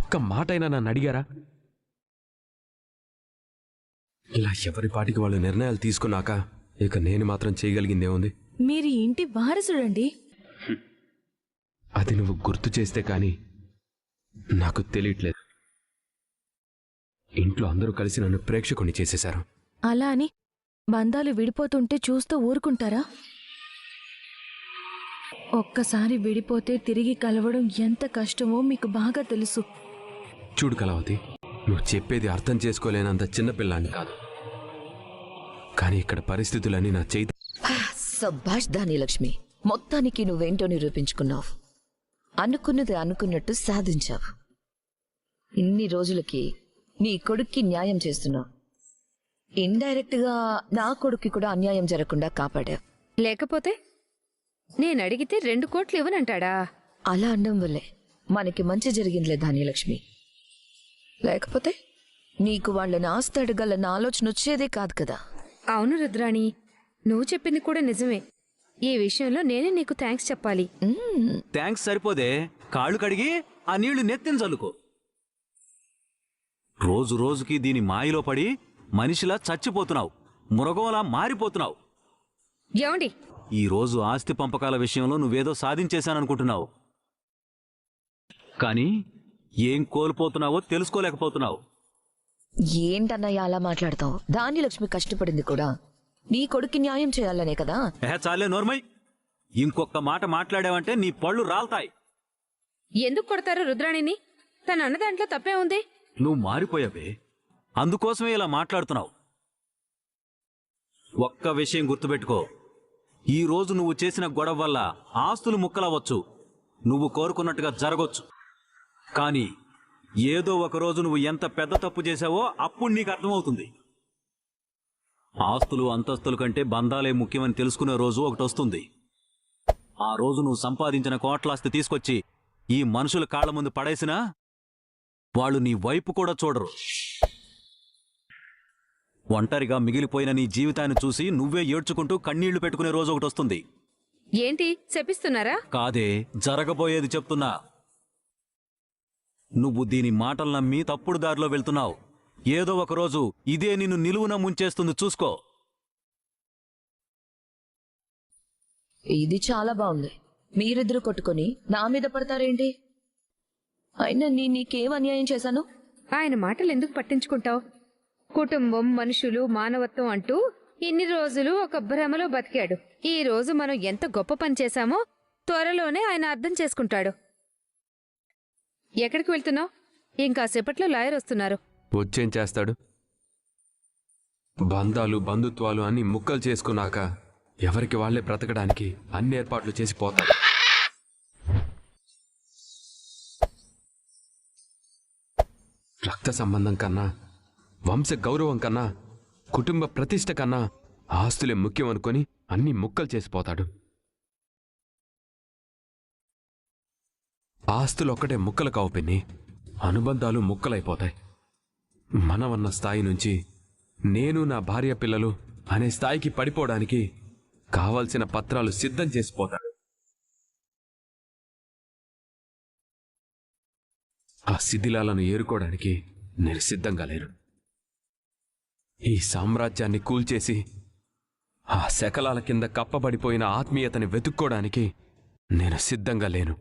ఒక్క మాటైనా నన్ను అడిగారా? ఇలా ఎవరి పాటికి వాళ్ళు నిర్ణయాలు తీసుకున్నాక ఇక నేను మాత్రం చేయగలిగిందేముంది? మీరు ఇంటి వారసుడండి. అది నువ్వు గుర్తు చేస్తే కానీ నాకు తెలియట్లేదు. ఇంట్లో అందరూ కలిసి నన్ను ప్రేక్షకుని చేసేశారు. అలా అని బంధాలు విడిపోతుంటే చూస్తూ ఊరుకుంటారా? ఒక్కసారి విడిపోతే తిరిగి కలవడం ఎంత కష్టమో మీకు బాగా తెలుసు. చూడు కళావతి, నువ్వు చెప్పేది అర్థం చేసుకోలేనంత చిన్నపిల్లాన్ని కాదు, కానీ ఇక్కడ పరిస్థితులన్నీ నా చేతి. సబ్బాష్ ధాన్యలక్ష్మి, మొత్తానికి నువ్వేంటో నిరూపించుకున్నావు. అనుకున్నది అనుకున్నట్టు సాధించావు. ఇన్ని రోజులకి నీ కొడుక్కి న్యాయం చేస్తున్నావు. ఇండైరెక్ట్ గా నా కొడుక్కి కూడా అన్యాయం జరగకుండా కాపాడావు. లేకపోతే నేను అడిగితే 2 కోట్లు ఇవ్వనంటాడా? అలా అనడం వల్లే మనకి మంచి జరిగిందిలే ధాన్యలక్ష్మి. లేకపోతే నీకు వాళ్ళని ఆస్తి అడగాలన్న ఆలోచన వచ్చేదే కాదు కదా. అవును రుద్రాణి, నువ్వు చెప్పింది కూడా నిజమే. ఈ విషయంలో నేనే నీకు థ్యాంక్స్ చెప్పాలి. థ్యాంక్స్ సరిపోదే, కాళ్ళు కడిగి ఆ నీళ్లు నెత్తిన చల్లుకో. రోజు రోజుకి దీని మాయలో పడి మనిషిలా చచ్చిపోతున్నావు, మృగంలా మారిపోతున్నావు. ఏమండి, ఈ రోజు ఆస్తి పంపకాల విషయంలో నువ్వేదో సాధించేశాననుకుంటున్నావు, కానీ ఏం కోల్పోతున్నావో తెలుసుకోలేకపోతున్నావు. ఏంటన్నయ్య అలా మాట్లాడతావు? ధాన్యలక్ష్మి కష్టపడింది కూడా నీ కొడుక్కి న్యాయం చేయాలనే కదా. చాలే నోర్మై, ఇంకొక మాట మాట్లాడావంటే నీ పళ్ళు రాల్తాయి. ఎందుకు కొడతారు రుద్రాణిని? తన అన్న దాంట్లో తప్పే ఉంది. నువ్వు మారిపోయావే, అందుకోసమే ఇలా మాట్లాడుతున్నావు. ఒక్క విషయం గుర్తుపెట్టుకో, ఈ రోజు నువ్వు చేసిన గొడవ వల్ల ఆస్తులు ముక్కలవచ్చు, నువ్వు కోరుకున్నట్టుగా జరగొచ్చు. కానీ ఏదో ఒకరోజు నువ్వు ఎంత పెద్ద తప్పు చేశావో అప్పుడు నీకు అర్థమవుతుంది. ఆస్తులు అంతస్తుల కంటే బంధాలే ముఖ్యమని తెలుసుకునే రోజు ఒకటి వస్తుంది. ఆ రోజు నువ్వు సంపాదించిన కోట్లాస్తి తీసుకొచ్చి ఈ మనుషుల కాళ్ల ముందు పడేసినా వాళ్ళు నీ వైపు కూడా చూడరు. ఒంటరిగా మిగిలిపోయిన నీ జీవితాన్ని చూసి నువ్వే ఏడ్చుకుంటూ కన్నీళ్లు పెట్టుకునే రోజు ఒకటి వస్తుంది. ఏంటి శపిస్తున్నారా? కాదే, జరగబోయేది చెప్తున్నా. నువ్వు దీని మాటలు నమ్మి తప్పుడు దారిలో వెళ్తున్నావు. ఏదో ఒకరోజు ఇదే నిన్ను నిలువున ముంచేస్తుంది, చూసుకో. ఇది చాలా బాగుంది. మీరిద్దరు కొట్టుకొని నా మీద పడతారేంటి? అయినా నీకేం అన్యాయం చేశాను? ఆయన మాటలు ఎందుకు పట్టించుకుంటావు? కుటుంబం, మనుషులు, మానవత్వం అంటూ ఇన్ని రోజులు ఒక భ్రమలో బతికాడు. ఈ రోజు మనం ఎంత గొప్ప పని చేశామో త్వరలోనే ఆయన అర్థం చేసుకుంటాడు. ఎక్కడికి వెళ్తున్నావు? ఇంకాసేపట్లో లాయర్ వస్తున్నారు. వచ్చేం చేస్తాడు? బంధాలు, బంధుత్వాలు అన్ని ముక్కలు చేసుకున్నాక ఎవరికి వాళ్లే బ్రతకడానికి అన్ని ఏర్పాట్లు చేసి పోతాడు. రక్త సంబంధం కన్నా, వంశ గౌరవం కన్నా, కుటుంబ ప్రతిష్ట కన్నా ఆస్తులే ముఖ్యం అనుకొని అన్ని ముక్కలు చేసిపోతాడు. ఆస్తులు ఒక్కటే ముక్కలు కావు పిన్ని, అనుబంధాలు ముక్కలైపోతాయి. మనమన్న స్థాయి నుంచి నేను, నా భార్య, పిల్లలు అనే స్థాయికి పడిపోవడానికి కావలసిన పత్రాలు సిద్ధం చేసిపోతాడు. ఆ శిథిలాలను ఏరుకోవడానికి నేను సిద్ధంగా లేను. ఈ సామ్రాజ్యాన్ని కూల్చేసి ఆ శకలాల కింద కప్పబడిపోయిన ఆత్మీయతని వెతుక్కోవడానికి నేను సిద్ధంగా లేను.